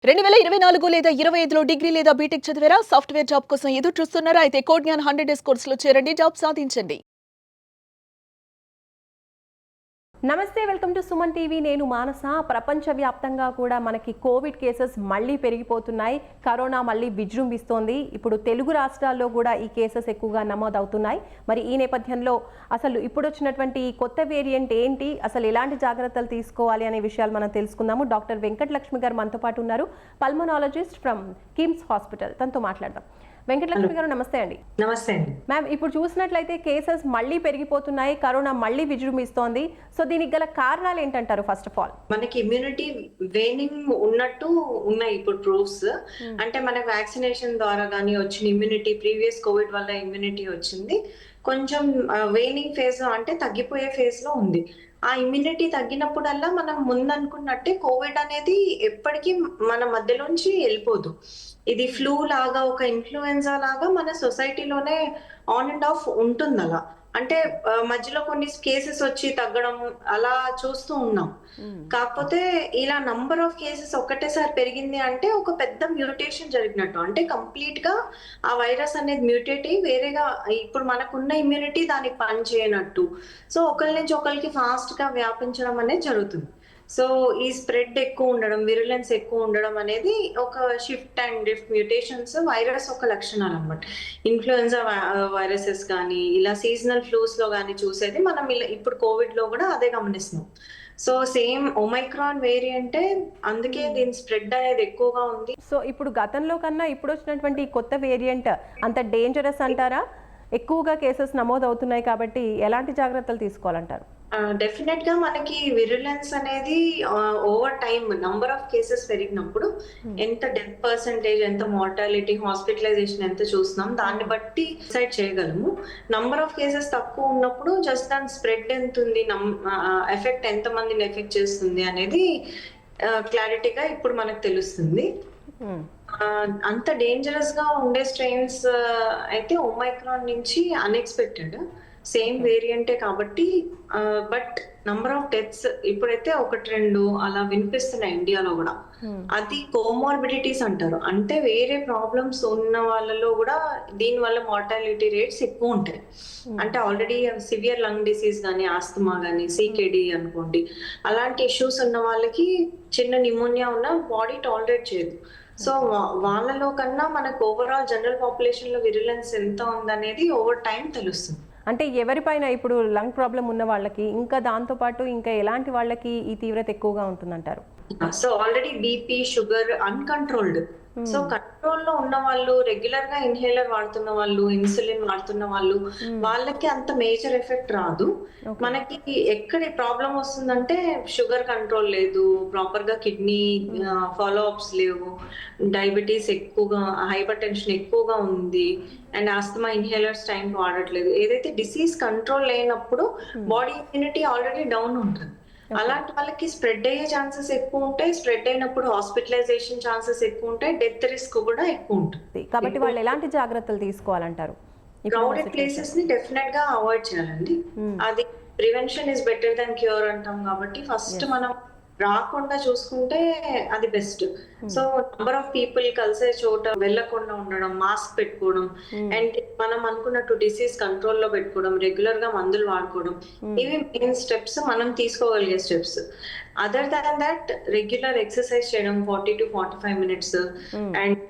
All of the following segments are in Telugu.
2024 లేదా 25లో డిగ్రీ లేదా బీటెక్ చదివారా? సాఫ్ట్‌వేర్ జాబ్ కోసం ఎదురు చూస్తున్నారా? అయితే కోడ్ జ్ఞాన్ 100 డేస్ కోర్సులో చేరండి. జాబ్ సాధించండి. నమస్తే, వెల్కమ్ టు సుమన్ టీవీ. నేను మానస. ప్రపంచవ్యాప్తంగా కూడా మనకి కోవిడ్ కేసెస్ మళ్ళీ పెరిగిపోతున్నాయి. కరోనా మళ్ళీ విజృంభిస్తోంది. ఇప్పుడు తెలుగు రాష్ట్రాల్లో కూడా ఈ కేసెస్ ఎక్కువగా నమోదవుతున్నాయి. మరి ఈ నేపథ్యంలో అసలు ఇప్పుడు వచ్చినటువంటి కొత్త వేరియంట్ ఏంటి, అసలు ఎలాంటి జాగ్రత్తలు తీసుకోవాలి అనే విషయాలు మనం తెలుసుకుందాము. డాక్టర్ వెంకటలక్ష్మి గారు మనతో పాటు ఉన్నారు, పల్మనాలజిస్ట్ ఫ్రమ్ కిమ్స్ హాస్పిటల్. తనతో మాట్లాడదాం. వెంకటలక్ష్మి గారు నమస్తే అండి. నమస్తే అండి మ్యామ్, ఇప్పుడు చూసినట్లయితే కేసెస్ మళ్ళీ పెరిగిపోతున్నాయి, కరోనా మళ్ళీ విజృంభిస్తోంది. సో దీనికి గల కారణాలు ఏంటంటారు? ఫస్ట్ ఆఫ్ ఆల్ మనకి ఇమ్యూనిటీ వేనింగ్ ఉన్నట్టు ఉన్నాయి ఇప్పుడు ప్రూఫ్స్. అంటే మనకి వ్యాక్సినేషన్ ద్వారా కానీ వచ్చిన ఇమ్యూనిటీ, ప్రీవియస్ కోవిడ్ వల్ల ఇమ్యూనిటీ వచ్చింది, కొంచెం వేనింగ్ ఫేజ్ లో అంటే తగ్గిపోయే ఫేజ్ లో ఉంది. ఆ ఇమ్యూనిటీ తగ్గినప్పుడల్లా మనం ముందనుకున్నట్టే కోవిడ్ అనేది ఎప్పటికీ మన మధ్యలోంచి వెళ్ళిపోదు. ఇది ఫ్లూ లాగా, ఒక ఇన్ఫ్లుయెన్జా లాగా మన సొసైటీలోనే ఆన్ అండ్ ఆఫ్ ఉంటుంది. అలా అంటే మధ్యలో కొన్ని కేసెస్ వచ్చి తగ్గడం అలా చూస్తూ ఉన్నాం. కాకపోతే ఇలా నంబర్ ఆఫ్ కేసెస్ ఒక్కటేసారి పెరిగింది అంటే ఒక పెద్ద మ్యూటేషన్ జరిగినట్టు. అంటే కంప్లీట్ గా ఆ వైరస్ అనేది మ్యూటేట్ అయ్యి వేరేగా ఇప్పుడు మనకున్న ఇమ్యూనిటీ దానికి పని చేయనట్టు. సో ఒకరి నుంచి ఒకరికి ఫాస్ట్ గా వ్యాపించడం అనేది జరుగుతుంది. సో ఈ స్ప్రెడ్ ఎక్కువ ఉండడం, విరులెన్స్ ఎక్కువ ఉండడం అనేది ఒక shift and drift mutations virus ఒక లక్షణాలు అన్నమాట. ఇన్ఫ్లుయెన్జా వైరసెస్ కానీ ఇలా సీజనల్ ఫ్లూస్ లో కానీ చూసేది మనం ఇప్పుడు కోవిడ్ లో కూడా అదే గమనిస్తున్నాం. సో సేమ్ ఒమైక్రాన్ వేరియంటే, అందుకే దీని స్ప్రెడ్ అనేది ఎక్కువగా ఉంది. సో ఇప్పుడు గతంలో కన్నా ఇప్పుడు వచ్చినటువంటి కొత్త వేరియంట్ అంత డేంజరస్ అంటారా? ఎక్కువగా కేసెస్ నమోదు అవుతున్నాయి కాబట్టి ఎలాంటి జాగ్రత్తలు తీసుకోవాలంటారు? డెఫినెట్ గా మనకి విరులెన్స్ అనేది over time number of cases పెరిగినప్పుడు ఎంత డెత్ పర్సెంటేజ్, ఎంత మార్టాలిటీ, హాస్పిటలైజేషన్ ఎంత చూస్తున్నాం దాన్ని బట్టి డిసైడ్ చేయగలము. నంబర్ ఆఫ్ కేసెస్ తక్కువ ఉన్నప్పుడు జస్ట్ దాని స్ప్రెడ్ ఎంత ఉంది, ఎఫెక్ట్ ఎంత మందిని ఎఫెక్ట్ చేస్తుంది అనేది క్లారిటీగా ఇప్పుడు మనకు తెలుస్తుంది. అంత డేంజరస్ గా ఉండే స్ట్రెయిన్స్ అయితే ఒమైక్రాన్ నుంచి అన్ఎక్స్పెక్టెడ్ సేమ్ వేరియంటే కాబట్టి. బట్ నంబర్ ఆఫ్ డెత్స్ ఇప్పుడైతే 1-2 అలా వినిపిస్తున్నాయి ఇండియాలో కూడా. అది కోమార్బిడిటీస్ అంటారు. అంటే వేరే ప్రాబ్లమ్స్ ఉన్న వాళ్ళలో కూడా దీని వల్ల మార్టాలిటీ రేట్స్ ఎక్కువ ఉంటాయి. అంటే ఆల్రెడీ సివియర్ లంగ్ డిసీజ్ కానీ, ఆస్తమా కానీ, సికేడి అనుకోండి, అలాంటి ఇష్యూస్ ఉన్న వాళ్ళకి చిన్న నిమోనియా ఉన్న బాడీ టాలరేట్ చేయదు. సో వాళ్ళలో కన్నా మనకు ఓవరాల్ జనరల్ పాపులేషన్ లో విరులెన్స్ ఎంత ఉందనేది ఓవర్ టైం తెలుస్తుంది. అంటే ఎవరిపైన ఇప్పుడు లంగ్ ప్రాబ్లం ఉన్న వాళ్ళకి, ఇంకా దాంతో పాటు ఇంకా ఎలాంటి వాళ్ళకి ఈ తీవ్రత ఎక్కువగా ఉంటుందంటారు? So already BP, sugar uncontrolled. So control లో ఉన్న వాళ్ళు, రెగ్యులర్ గా ఇన్హేలర్ వాడుతున్న వాళ్ళు, ఇన్సులిన్ వాడుతున్న వాళ్ళు, వాళ్ళకి అంత మేజర్ ఎఫెక్ట్ రాదు. మనకి ఎక్కడ ప్రాబ్లం వస్తుందంటే షుగర్ కంట్రోల్ లేదు, ప్రాపర్ గా కిడ్నీ ఫాలో అప్స్ లేవు, డయాబెటీస్ ఎక్కువగా, హైపర్ టెన్షన్ ఎక్కువగా ఉంది, అండ్ ఆస్తమా ఇన్హేలర్స్ టైం వాడట్లేదు. ఏదైతే డిసీజ్ కంట్రోల్ లేనప్పుడు బాడీ ఇమ్యూనిటీ ఆల్రెడీ డౌన్ ఉంటుంది. అలాంటి వాళ్ళకి స్ప్రెడ్ అయ్యే ఛాన్సెస్ ఎక్కువ ఉంటాయి. స్ప్రెడ్ అయినప్పుడు హాస్పిటలైజేషన్ ఛాన్సెస్ ఎక్కువ ఉంటాయి, డెత్ రిస్క్ కూడా ఎక్కువ ఉంటుంది. కాబట్టి వాళ్ళు ఎలాంటి జాగ్రత్తలు తీసుకోవాలంటారు? క్రౌడెడ్ ప్లేసెస్ ని డెఫినెట్ గా అవాయిడ్ చేయాలండి. అది prevention is better than cure అంటాం కాబట్టి ఫస్ట్ మనం రాకుండా చూసుకుంటే అది best. So number of people కలిసే చోట వెళ్ళకుండా ఉండడం, మాస్క్ పెట్టుకోవడం, అండ్ మనం అనుకున్నట్టు డిసీజ్ కంట్రోల్ లో పెట్టుకోవడం, రెగ్యులర్ గా మందులు వాడుకోవడం, ఇవి మెయిన్ స్టెప్స్, మనం తీసుకోగలిగే steps. Other than that regular exercise చేయడం 40 to 45 minutes, and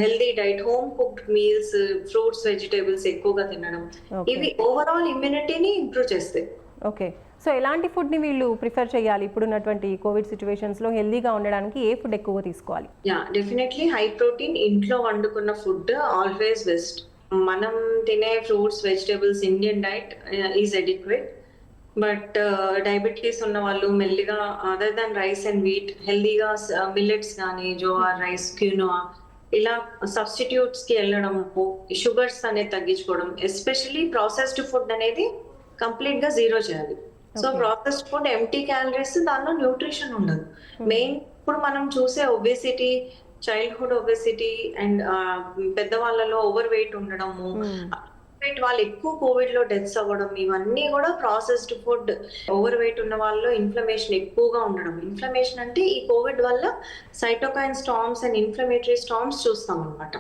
healthy diet, home cooked meals, fruits, vegetables ఎక్కువగా తినడం, ఇవి ఓవరాల్ ఇమ్యూనిటీని ఇంప్రూవ్ చేస్తాయి. ఓకే. సో ఎలాంటి ఫుడ్ని వీళ్ళు ప్రిఫర్ చేయాలి ఇప్పుడున్నటువంటి కోవిడ్ సిచ్యువేషన్స్లో? హెల్దీగా ఉండడానికి ఏ ఫుడ్ ఎక్కువగా తీసుకోవాలి? డెఫినెట్లీ హై ప్రోటీన్, ఇంట్లో వండుకున్న ఫుడ్ ఆల్వేస్ బెస్ట్. మనం తినే fruits, vegetables, Indian diet is adequate. But diabetes ఉన్న వాళ్ళు మెల్లిగా other than rice and wheat హెల్దీగా మిల్లెట్స్ కానీ, జోవార్ రైస్, క్యూనోవా ఇలా సబ్స్టిట్యూట్స్ కి వెళ్ళడం, షుగర్స్ అనేది తగ్గించుకోవడం, ఎస్పెషల్లీ ప్రాసెస్డ్ ఫుడ్ అనేది కంప్లీట్ గా జీరో చేయాలి. So processed food empty calories, దానిలో న్యూట్రిషన్ ఉండదు. మెయిన్ ఇప్పుడు మనం చూసే ఒబేసిటీ, చైల్డ్హుడ్ ఒబేసిటీ అండ్ పెద్దవాళ్ళలో ఓవర్ వెయిట్ ఉండడము, వెయిట్ వాళ్ళు ఎక్కువ కోవిడ్ లో డెత్స్ అవ్వడం, ఇవన్నీ కూడా ప్రాసెస్డ్ ఫుడ్, ఓవర్ వెయిట్ ఉన్న వాళ్ళలో ఇన్ఫ్లమేషన్ ఎక్కువగా ఉండడం. ఇన్ఫ్లమేషన్ అంటే ఈ కోవిడ్ వల్ల cytokine storms and inflammatory storms చూస్తాం అనమాట.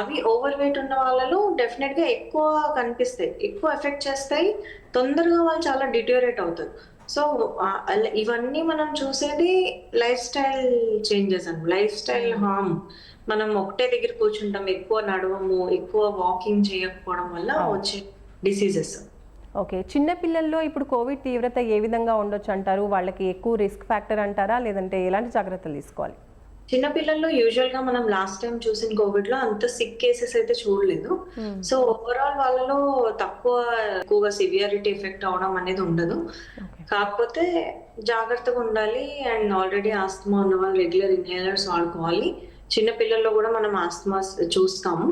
అవి ఓవర్ వెయిట్ ఉన్న వాళ్ళలో డెఫినెట్ గా ఎక్కువ కనిపిస్తాయి, ఎక్కువ ఎఫెక్ట్ చేస్తాయి, తొందరగా వాళ్ళు చాలా డిటోరేట్ అవుతారు. సో ఇవన్నీ మనం చూసేది లైఫ్ స్టైల్ చేంజెస్ అండి, లైఫ్ స్టైల్ హార్మ్. మనం ఒకటే దగ్గర కూర్చుంటాం, ఎక్కువ నడవము, ఎక్కువ వాకింగ్ చేయకపోవడం వల్ల వచ్చే డిసీజెస్. ఓకే, చిన్న పిల్లల్లో ఇప్పుడు కోవిడ్ తీవ్రత ఏ విధంగా ఉండొచ్చు అంటారు? వాళ్ళకి ఎక్కువ రిస్క్ ఫ్యాక్టర్ అంటారా, లేదంటే ఎలాంటి జాగ్రత్తలు తీసుకోవాలి? చిన్నపిల్లల్లో యూజువల్ గా మనం లాస్ట్ టైం చూసిన కోవిడ్ లో అంత సిక్ కేసెస్ అయితే చూడలేదు. సో ఓవరాల్ వాళ్ళలో ఎక్కువగా సివియారిటీ ఎఫెక్ట్ అవడం అనేది ఉండదు. కాకపోతే జాగ్రత్తగా ఉండాలి. అండ్ ఆల్రెడీ ఆస్తమా ఉన్న వాళ్ళు రెగ్యులర్ ఇన్హేలర్స్ వాడుకోవాలి. చిన్న పిల్లల్లో కూడా మనం ఆస్తమా చూస్తాము,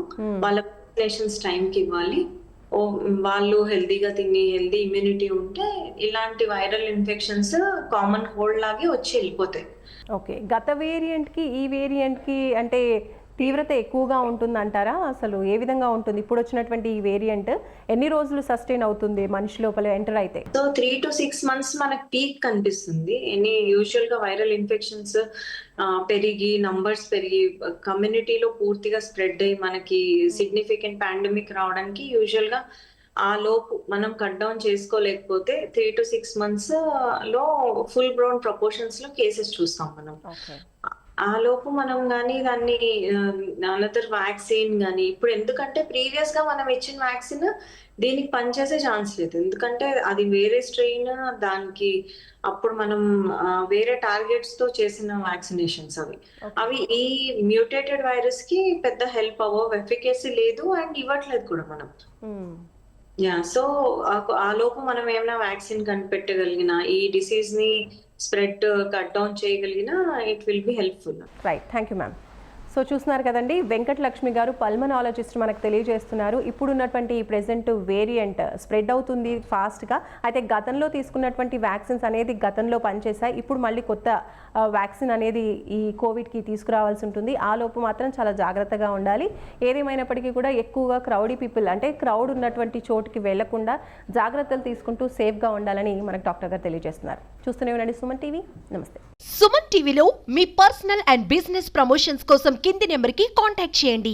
వాళ్ళ వ్యాక్సినేషన్స్ టైంకి ఇవ్వాలి. వాళ్ళు హెల్దీగా తిని హెల్దీ ఇమ్యూనిటీ ఉంటే ఇలాంటి వైరల్ ఇన్ఫెక్షన్స్ కామన్ కోల్డ్ లాగే వచ్చి వెళ్ళిపోతాయి. ఓకే, గత వేరియంట్కి ఈ వేరియంట్కి అంటే తీవ్రత ఎక్కువగా ఉంటుందంటారా? అసలు ఏ విధంగా ఉంటుంది ఇప్పుడు వచ్చినటువంటి ఈ వేరియంట్? ఎన్ని రోజులు సస్టైన్ అవుతుంది మనిషి లోపల ఎంటర్ అయితే? సో 3 to 6 months మనకు పీక్ కనిపిస్తుంది. యూజువల్ గా వైరల్ ఇన్ఫెక్షన్స్ పెరిగి, నంబర్స్ పెరిగి, కమ్యూనిటీలో పూర్తిగా స్ప్రెడ్ అయ్యి మనకి సిగ్నిఫికెంట్ పాండమిక్ రావడానికి యూజువల్ గా ఆ లోపు మనం కట్ డౌన్ చేసుకోలేకపోతే 3 to 6 months లో ఫుల్ గ్రోన్ ప్రపోర్షన్స్ లో కేసెస్ చూస్తాం మనం. ఆ లోపు మనం కానీ దాన్ని అనదర్ వ్యాక్సిన్ కానీ ఇప్పుడు, ఎందుకంటే ప్రీవియస్ గా మనం ఇచ్చిన వ్యాక్సిన్ దీనికి పనిచేసే ఛాన్స్ లేదు, ఎందుకంటే అది వేరే స్ట్రెయిన్, దానికి అప్పుడు మనం వేరే టార్గెట్స్ తో చేసిన వ్యాక్సినేషన్స్ అవి ఈ మ్యూటేటెడ్ వైరస్ కి పెద్ద హెల్ప్ అవ్వవు, ఎఫికసీ లేదు అండ్ ఇవ్వట్లేదు కూడా మనం. సో ఆ లోపు మనం ఏమైనా వ్యాక్సిన్ కనిపెట్టగలిగిన, ఈ డిసీజ్ ని స్ప్రెడ్ కట్ డౌన్ చేయగలిగిన, it will be helpful. Right, thank you ma'am. So చూస్తున్నారు కదండి, వెంకటలక్ష్మి గారు పల్మనాలజిస్ట్ మనకు తెలియజేస్తున్నారు. ఇప్పుడున్నటువంటి ఈ ప్రెజెంట్ వేరియంట్ స్ప్రెడ్ అవుతుంది ఫాస్ట్గా. అయితే గతంలో తీసుకున్నటువంటి వ్యాక్సిన్స్ అనేది గతంలో పనిచేశాయి, ఇప్పుడు మళ్ళీ కొత్త వ్యాక్సిన్ అనేది ఈ కోవిడ్కి తీసుకురావాల్సి ఉంటుంది. ఆ లోపు మాత్రం చాలా జాగ్రత్తగా ఉండాలి. ఏదేమైనప్పటికీ కూడా ఎక్కువగా క్రౌడీ పీపుల్ అంటే క్రౌడ్ ఉన్నటువంటి చోటుకి వెళ్లకుండా జాగ్రత్తలు తీసుకుంటూ సేఫ్గా ఉండాలని మనకు డాక్టర్ గారు తెలియజేస్తున్నారు. చూస్తూనే ఉండండి సుమన్ టీవీ. నమస్తే. సుమన్ టీవీలో మీ పర్సనల్ అండ్ బిజినెస్ ప్రమోషన్స్ కోసం కింది నెంబర్కి కాంటాక్ట్ చేయండి.